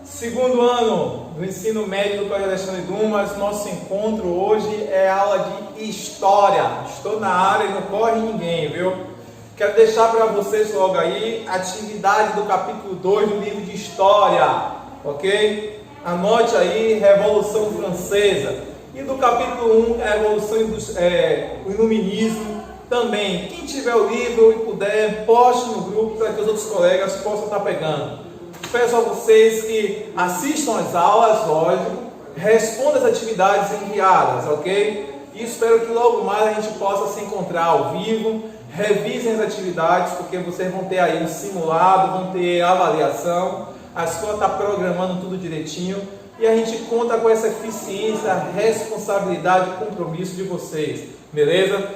Segundo ano do ensino médio do Colégio Alexandre Dumas, nosso encontro hoje é aula de História. Estou na área e não corre ninguém, viu? Quero deixar para vocês logo aí a atividade do capítulo 2 do livro de História, ok? Anote aí, Revolução Francesa. E do capítulo 1, a Revolução o Iluminismo também. Quem tiver o livro e puder, poste no grupo para que os outros colegas possam estar pegando. Peço a vocês que assistam às aulas, lógico, respondam as atividades enviadas, ok? E espero que logo mais a gente possa se encontrar ao vivo, revisem as atividades, porque vocês vão ter aí um simulado, vão ter avaliação, a escola está programando tudo direitinho e a gente conta com essa eficiência, responsabilidade e compromisso de vocês, beleza?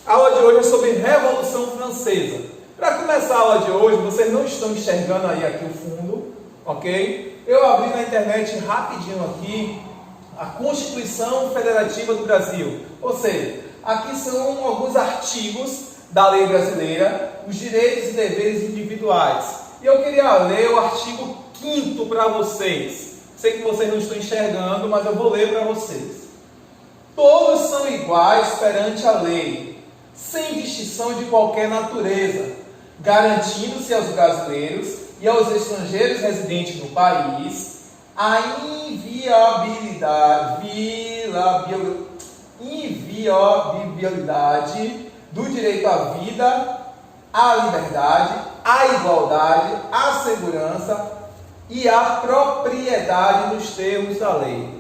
A aula de hoje é sobre Revolução Francesa. Para começar a aula de hoje, vocês não estão enxergando aí aqui o fundo, ok? Eu abri na internet rapidinho aqui a Constituição Federativa do Brasil. Ou seja, aqui são alguns artigos da lei brasileira, os direitos e deveres individuais. E eu queria ler o artigo 5º para vocês. Sei que vocês não estão enxergando, mas eu vou ler para vocês. Todos são iguais perante a lei, sem distinção de qualquer natureza, garantindo-se aos brasileiros e aos estrangeiros residentes no país a inviolabilidade do direito à vida, à liberdade, à igualdade, à segurança e à propriedade nos termos da lei.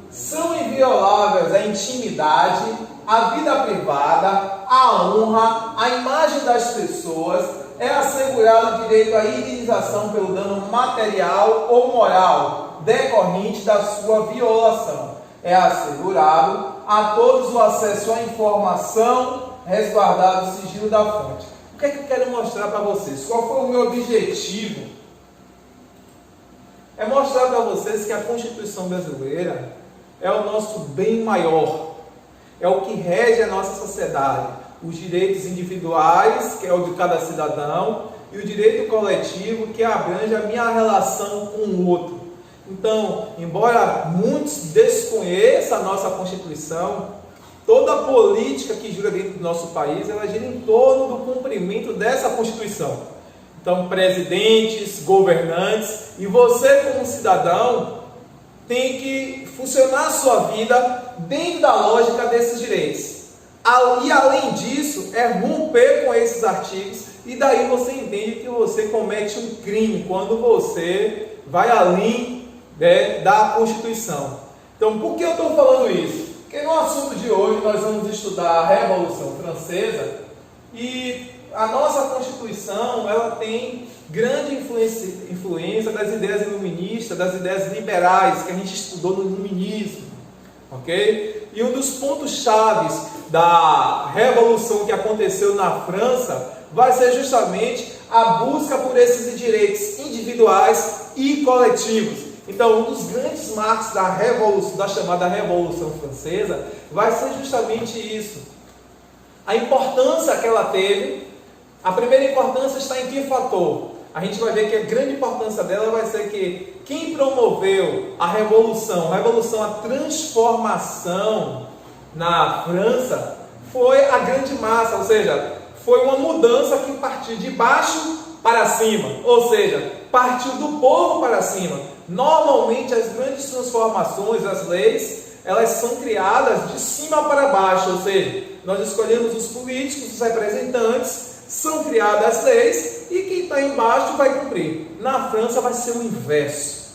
São invioláveis a intimidade, a vida privada, a honra, a imagem das pessoas. É assegurado o direito à indenização pelo dano material ou moral decorrente da sua violação. É assegurado a todos o acesso à informação, resguardado o sigilo da fonte. O que é que eu quero mostrar para vocês? Qual foi o meu objetivo? É mostrar para vocês que a Constituição brasileira é o nosso bem maior, é o que rege a nossa sociedade. Os direitos individuais, que é o de cada cidadão, e o direito coletivo, que abrange a minha relação com o outro. Então, embora muitos desconheçam a nossa Constituição, toda a política que gira dentro do nosso país, ela gira em torno do cumprimento dessa Constituição. Então, presidentes, governantes, e você como cidadão, tem que funcionar a sua vida dentro da lógica desses direitos. E além disso, é romper com esses artigos, e daí você entende que você comete um crime quando você vai além da Constituição. Então, por que eu estou falando isso? Porque no assunto de hoje nós vamos estudar a Revolução Francesa, e a nossa Constituição ela tem grande influência das ideias iluministas, das ideias liberais que a gente estudou no iluminismo, ok? E um dos pontos chaves da revolução que aconteceu na França vai ser justamente a busca por esses direitos individuais e coletivos. Então, um dos grandes marcos da revolução, da chamada Revolução Francesa, vai ser justamente isso. A importância que ela teve, a primeira importância está em que fator? A gente vai ver que a grande importância dela vai ser que quem promoveu a revolução, a transformação na França, foi a grande massa, ou seja, foi uma mudança que partiu de baixo para cima, ou seja, partiu do povo para cima. Normalmente as grandes transformações, as leis, elas são criadas de cima para baixo, ou seja, nós escolhemos os políticos, os representantes, são criadas as leis e quem está embaixo vai cumprir. Na França vai ser o inverso.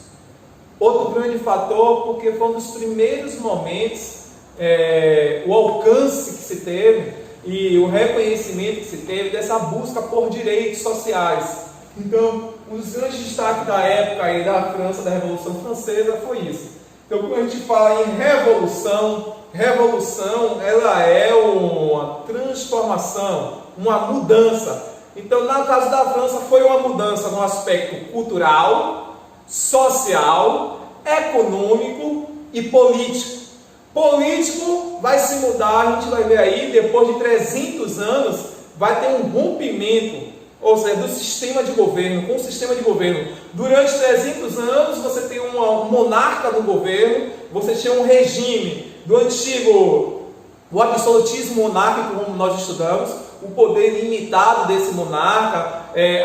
Outro grande fator, porque foi um dos primeiros momentos, o alcance que se teve e o reconhecimento que se teve dessa busca por direitos sociais. Então, um dos grandes destaques da época aí da França, da Revolução Francesa, foi isso. Então, quando a gente fala em revolução ela é uma transformação, uma mudança. Então, no caso da França, foi uma mudança no aspecto cultural, social, econômico e político. Político vai se mudar, a gente vai ver aí, depois de 300 anos, vai ter um rompimento ou seja, do sistema de governo, com o sistema de governo. Durante 300 anos você tem um monarca no governo, você tinha um regime do antigo, o absolutismo monárquico, como nós estudamos, o poder limitado desse monarca,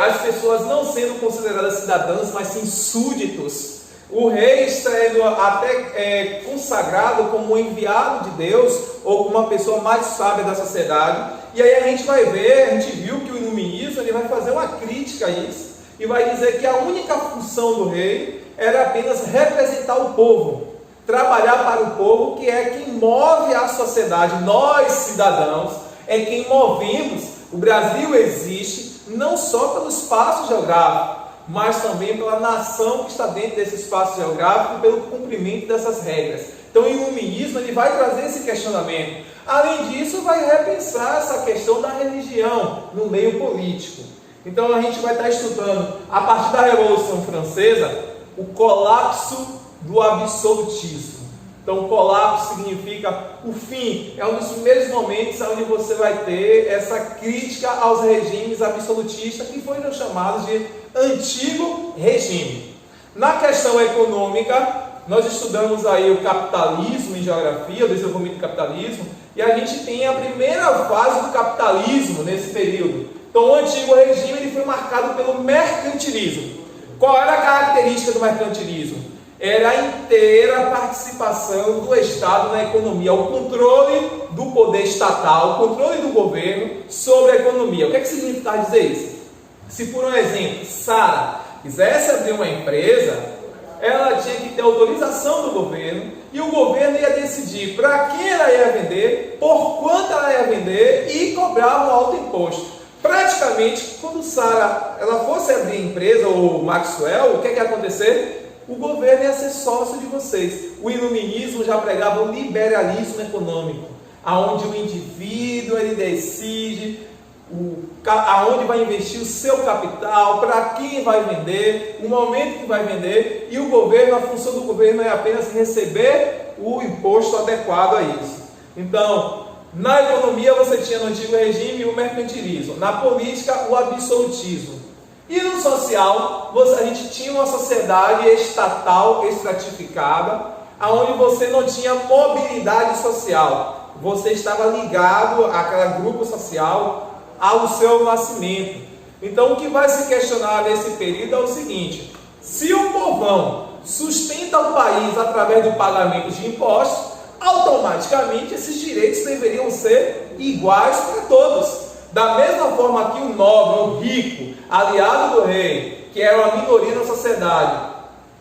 as pessoas não sendo consideradas cidadãs, mas sim súditos. O rei sendo até consagrado como um enviado de Deus, ou como uma pessoa mais sábia da sociedade. E aí a gente vai ver, a gente viu que o iluminismo ele vai fazer uma crítica a isso, e vai dizer que a única função do rei era apenas representar o povo, trabalhar para o povo, que é quem move a sociedade. Nós, cidadãos, é quem movemos. O Brasil existe não só pelo espaço geográfico, mas também pela nação que está dentro desse espaço geográfico e pelo cumprimento dessas regras. Então o iluminismo ele vai trazer esse questionamento. Além disso, vai repensar essa questão da religião no meio político. Então a gente vai estar estudando, a partir da Revolução Francesa, o colapso do absolutismo. Então, colapso significa o fim, é um dos primeiros momentos onde você vai ter essa crítica aos regimes absolutistas, que foram chamados de antigo regime. Na questão econômica, nós estudamos aí o capitalismo em geografia, o desenvolvimento do capitalismo, e a gente tem a primeira fase do capitalismo nesse período. Então, o antigo regime ele foi marcado pelo mercantilismo. Qual era a característica do mercantilismo? Era a inteira participação do Estado na economia, o controle do poder estatal, o controle do governo sobre a economia. O que significa dizer isso? Se, por um exemplo, Sara quisesse abrir uma empresa, ela tinha que ter autorização do governo, e o governo ia decidir para quem ela ia vender, por quanto ela ia vender e cobrar um alto imposto. Praticamente, quando Sara ela fosse abrir a empresa, ou Maxwell, o que ia acontecer? O governo ia ser sócio de vocês. O iluminismo já pregava o liberalismo econômico, aonde o indivíduo ele decide aonde vai investir o seu capital, para quem vai vender, o momento que vai vender, e o governo, a função do governo é apenas receber o imposto adequado a isso. Então, na economia você tinha no antigo regime o mercantilismo, na política o absolutismo. E no social, a gente tinha uma sociedade estatal estratificada, onde você não tinha mobilidade social. Você estava ligado àquele grupo social ao seu nascimento. Então, o que vai se questionar nesse período é o seguinte: se o povão sustenta o país através do pagamento de impostos, automaticamente esses direitos deveriam ser iguais para todos. Da mesma forma que o nobre, o rico, aliado do rei, que era uma minoria na sociedade,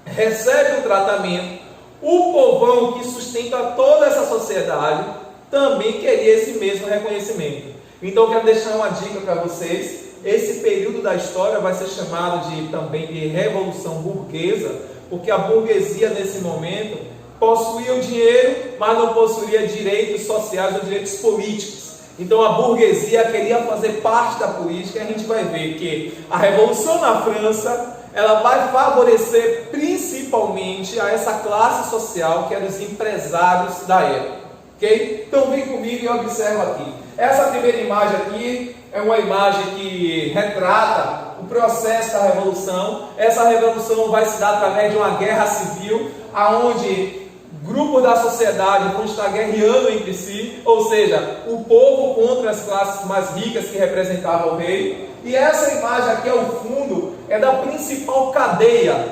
recebe um tratamento, o povão que sustenta toda essa sociedade também queria esse mesmo reconhecimento. Então eu quero deixar uma dica para vocês. Esse período da história vai ser chamado também de Revolução Burguesa, porque a burguesia nesse momento possuía o dinheiro, mas não possuía direitos sociais ou direitos políticos. Então a burguesia queria fazer parte da política, e a gente vai ver que a Revolução na França ela vai favorecer principalmente a essa classe social que eram os empresários da época. Okay? Então vem comigo e observa aqui. Essa primeira imagem aqui é uma imagem que retrata o processo da Revolução. Essa Revolução vai se dar através de uma guerra civil, onde grupos da sociedade vão estar guerreando entre si, ou seja, o povo contra as classes mais ricas que representavam o rei. E essa imagem aqui ao fundo é da principal cadeia,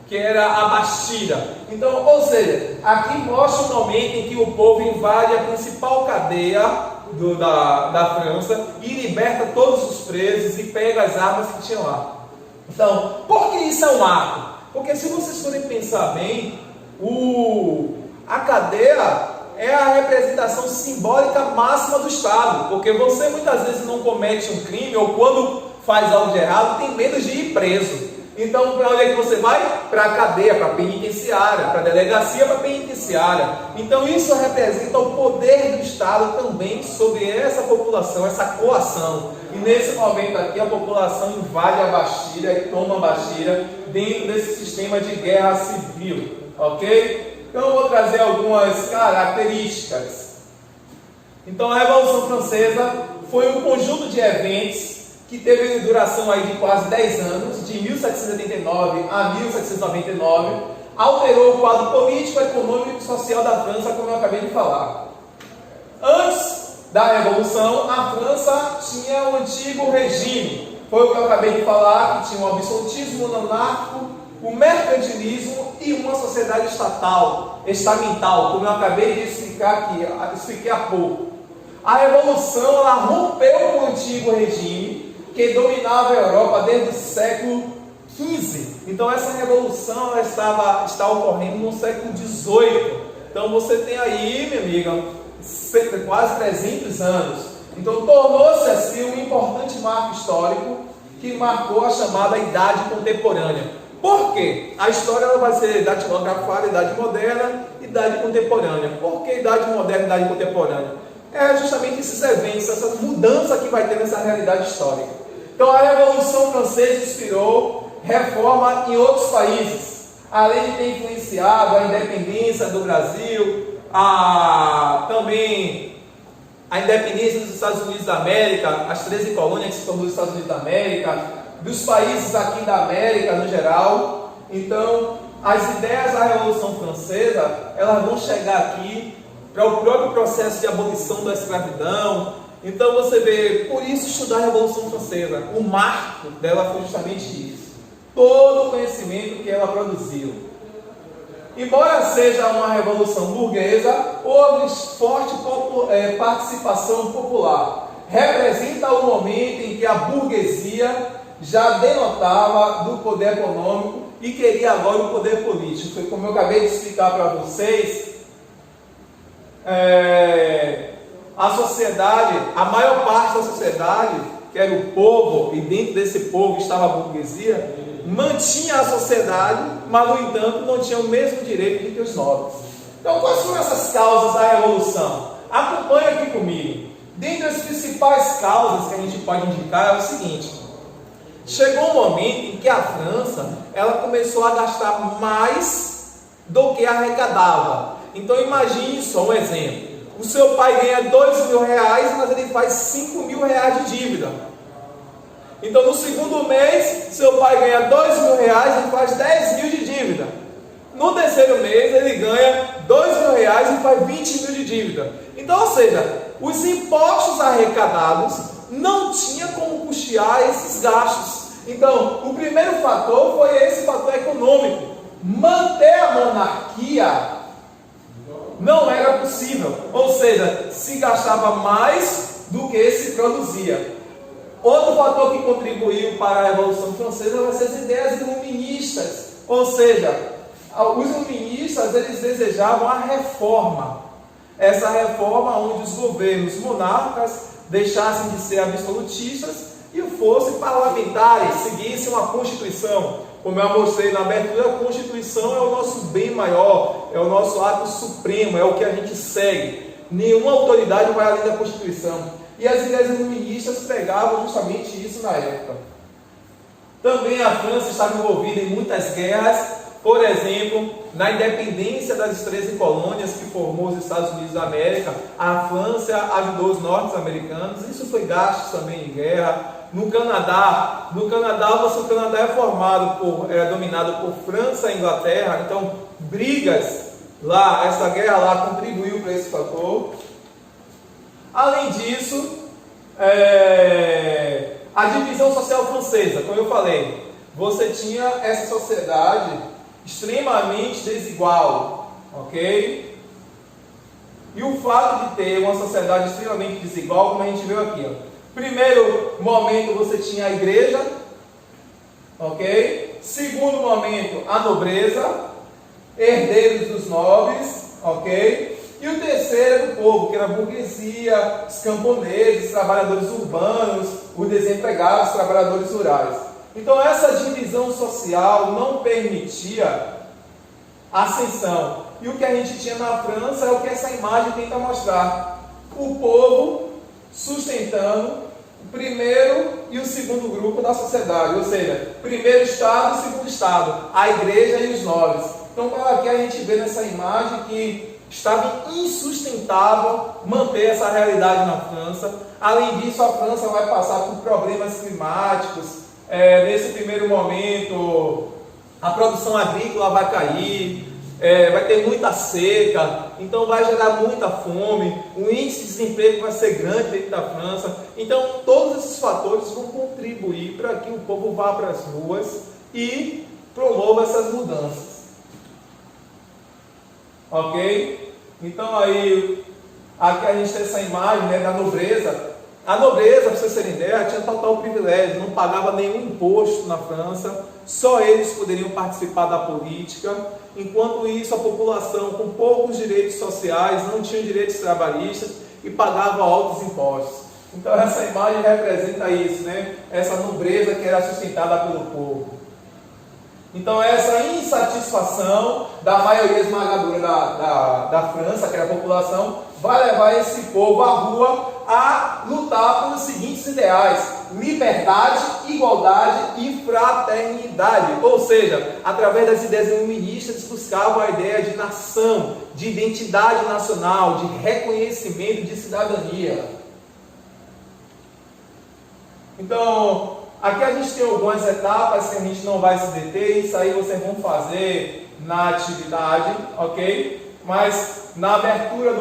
que era a Bastida. Então, ou seja, aqui mostra o momento em que o povo invade a principal cadeia da França e liberta todos os presos e pega as armas que tinham lá. Então, por que isso é um ato? Porque se vocês forem pensar bem, a cadeia é a representação simbólica máxima do Estado, porque você muitas vezes não comete um crime, ou quando faz algo de errado, tem medo de ir preso. Então, para onde é que você vai? Para a cadeia, para a penitenciária, para a delegacia, para a penitenciária. Então, isso representa o poder do Estado também sobre essa população, essa coação. E nesse momento aqui, a população invade a Bastilha e toma a Bastilha dentro desse sistema de guerra civil. Ok? Então, eu vou trazer algumas características. Então, a Revolução Francesa foi um conjunto de eventos que que teve duração aí de quase 10 anos, de 1789 a 1799, alterou o quadro político, econômico e social da França, como eu acabei de falar. Antes da Revolução, a França tinha um antigo regime, foi o que eu acabei de falar, que tinha o absolutismo monárquico, o mercantilismo e uma sociedade estamental, como eu acabei de explicar aqui, expliquei há pouco. A Revolução, ela rompeu com o antigo regime que dominava a Europa desde o século XV. Então essa revolução ela está ocorrendo no século XVIII. Então você tem aí, minha amiga, quase 300 anos. Então tornou-se assim um importante marco histórico que marcou a chamada Idade Contemporânea. Por quê? A história ela vai ser datilografada, Idade Moderna e Idade Contemporânea. Por que Idade Moderna e Idade Contemporânea? É justamente esses eventos, essa mudança que vai ter nessa realidade histórica. Então a Revolução Francesa inspirou reforma em outros países, além de ter influenciado a independência do Brasil, também a independência dos Estados Unidos da América, as 13 colônias que se tornou os Estados Unidos da América, dos países aqui da América no geral. Então as ideias da Revolução Francesa elas vão chegar aqui para o próprio processo de abolição da escravidão. Então você vê, por isso estudar a Revolução Francesa, o marco dela foi justamente isso. Todo o conhecimento que ela produziu. Embora seja uma revolução burguesa, houve forte participação popular. Representa o momento em que a burguesia já denotava do poder econômico e queria agora o poder político. Foi como eu acabei de explicar para vocês. A sociedade, a maior parte da sociedade, que era o povo, e dentro desse povo estava a burguesia, mantinha a sociedade, mas no entanto não tinha o mesmo direito que os nobres. Então quais foram essas causas da Revolução? Acompanhe aqui comigo. Dentre as principais causas que a gente pode indicar é o seguinte: chegou um momento em que a França ela começou a gastar mais do que arrecadava. Então imagine só um exemplo: o seu pai ganha R$2.000, mas ele faz R$5.000 de dívida. Então no segundo mês, seu pai ganha R$2.000 e faz 10.000 de dívida. No terceiro mês, ele ganha R$2.000 e faz 20.000 de dívida. Então, ou seja, os impostos arrecadados não tinha como custear esses gastos. Então, o primeiro fator foi esse fator econômico. Manter a monarquia não era possível, ou seja, se gastava mais do que se produzia. Outro fator que contribuiu para a Revolução Francesa vai ser as ideias iluministas, ou seja, os iluministas eles desejavam a reforma, essa reforma onde os governos monarcas deixassem de ser absolutistas e fossem parlamentares, seguissem uma Constituição. Como eu mostrei na abertura, a Constituição é o nosso bem maior, é o nosso ato supremo, é o que a gente segue. Nenhuma autoridade vai além da Constituição. E as ideias iluministas pregavam justamente isso na época. Também a França estava envolvida em muitas guerras, por exemplo, na independência das 13 colônias que formou os Estados Unidos da América, a França ajudou os norte-americanos, isso foi gasto também em guerra. No Canadá, o Canadá é dominado por França e Inglaterra, então brigas lá, essa guerra lá contribuiu para esse fator. Além disso, a divisão social francesa, como eu falei, você tinha essa sociedade extremamente desigual, ok? E o fato de ter uma sociedade extremamente desigual, como a gente viu aqui, ó. Primeiro momento você tinha a igreja, ok? Segundo momento, a nobreza, herdeiros dos nobres, ok? E o terceiro era o povo, que era a burguesia, os camponeses, os trabalhadores urbanos, os desempregados, os trabalhadores rurais. Então essa divisão social não permitia ascensão. E o que a gente tinha na França é o que essa imagem tenta mostrar: o povo sustentando o primeiro e o segundo grupo da sociedade, ou seja, primeiro estado e segundo estado, a igreja e os nobres. Então aqui a gente vê nessa imagem que Estava insustentável manter essa realidade na França. Além disso, a França vai passar por problemas climáticos. Nesse primeiro momento, a produção agrícola vai cair, vai ter muita seca, então vai gerar muita fome, o índice de desemprego vai ser grande dentro da França. Então, todos esses fatores vão contribuir para que o povo vá para as ruas e promova essas mudanças. Ok? Então aí, aqui a gente tem essa imagem, né, da nobreza. A nobreza, para vocês terem ideia, tinha total privilégio, não pagava nenhum imposto na França, só eles poderiam participar da política. Enquanto isso, a população com poucos direitos sociais, não tinha direitos trabalhistas e pagava altos impostos. Então essa imagem representa isso, né? Essa nobreza que era sustentada pelo povo. Então essa insatisfação da maioria esmagadora da França, que era a população, vai levar esse povo à rua a lutar pelos seguintes ideais: liberdade, igualdade e fraternidade. Ou seja, através das ideias iluministas, buscavam a ideia de nação, de identidade nacional, de reconhecimento, de cidadania. Então, aqui a gente tem algumas etapas que a gente não vai se deter, isso aí vocês vão fazer na atividade, ok? Mas na abertura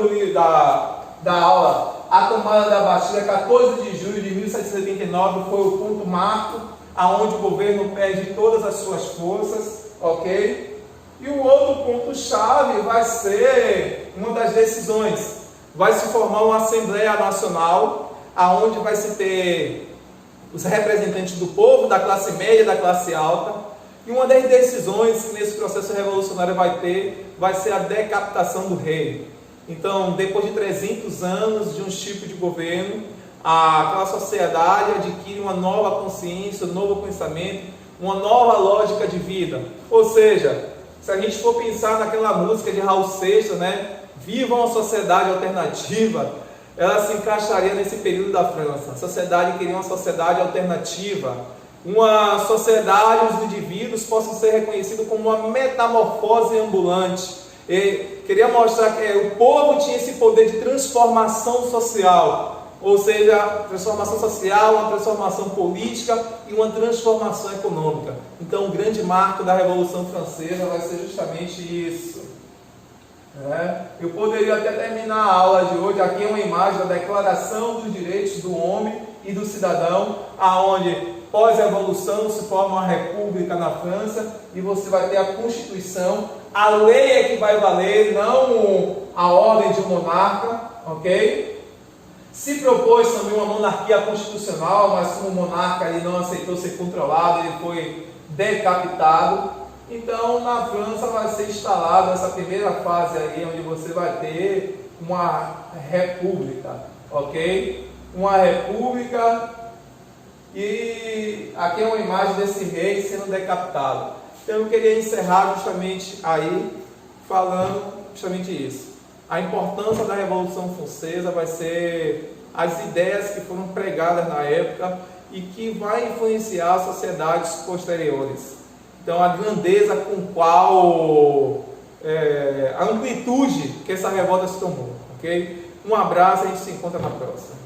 da aula, a tomada da Bastilha, 14 de julho de 1789, foi o ponto marco, aonde o governo perde todas as suas forças, ok? E o outro ponto-chave vai ser uma das decisões. Vai se formar uma Assembleia Nacional, aonde vai se ter os representantes do povo, da classe média e da classe alta. E uma das decisões que nesse processo revolucionário vai ser a decapitação do rei. Então, depois de 300 anos de um tipo de governo, aquela sociedade adquire uma nova consciência, um novo pensamento, uma nova lógica de vida. Ou seja, se a gente for pensar naquela música de Raul Seixas, né? Viva uma sociedade alternativa, ela se encaixaria nesse período da França. A sociedade queria uma sociedade alternativa, uma sociedade onde os indivíduos possam ser reconhecidos como uma metamorfose ambulante. E queria mostrar que o povo tinha esse poder de transformação social, ou seja, transformação social, uma transformação política e uma transformação econômica. Então, o grande marco da Revolução Francesa vai ser justamente isso. Eu poderia até terminar a aula de hoje. Aqui é uma imagem da Declaração dos Direitos do Homem e do Cidadão, aonde pós-revolução se forma uma república na França e você vai ter a Constituição. A lei é que vai valer, não a ordem de um monarca, ok? Se propôs também uma monarquia constitucional, mas como o monarca ele não aceitou ser controlado, ele foi decapitado. Então, na França vai ser instalada essa primeira fase aí, onde você vai ter uma república, ok? Uma república, e aqui é uma imagem desse rei sendo decapitado. Então, eu queria encerrar justamente aí, falando justamente isso. A importância da Revolução Francesa vai ser as ideias que foram pregadas na época e que vai influenciar as sociedades posteriores. Então, a grandeza com qual, a amplitude que essa revolta se tomou, ok? Um abraço, a gente se encontra na próxima.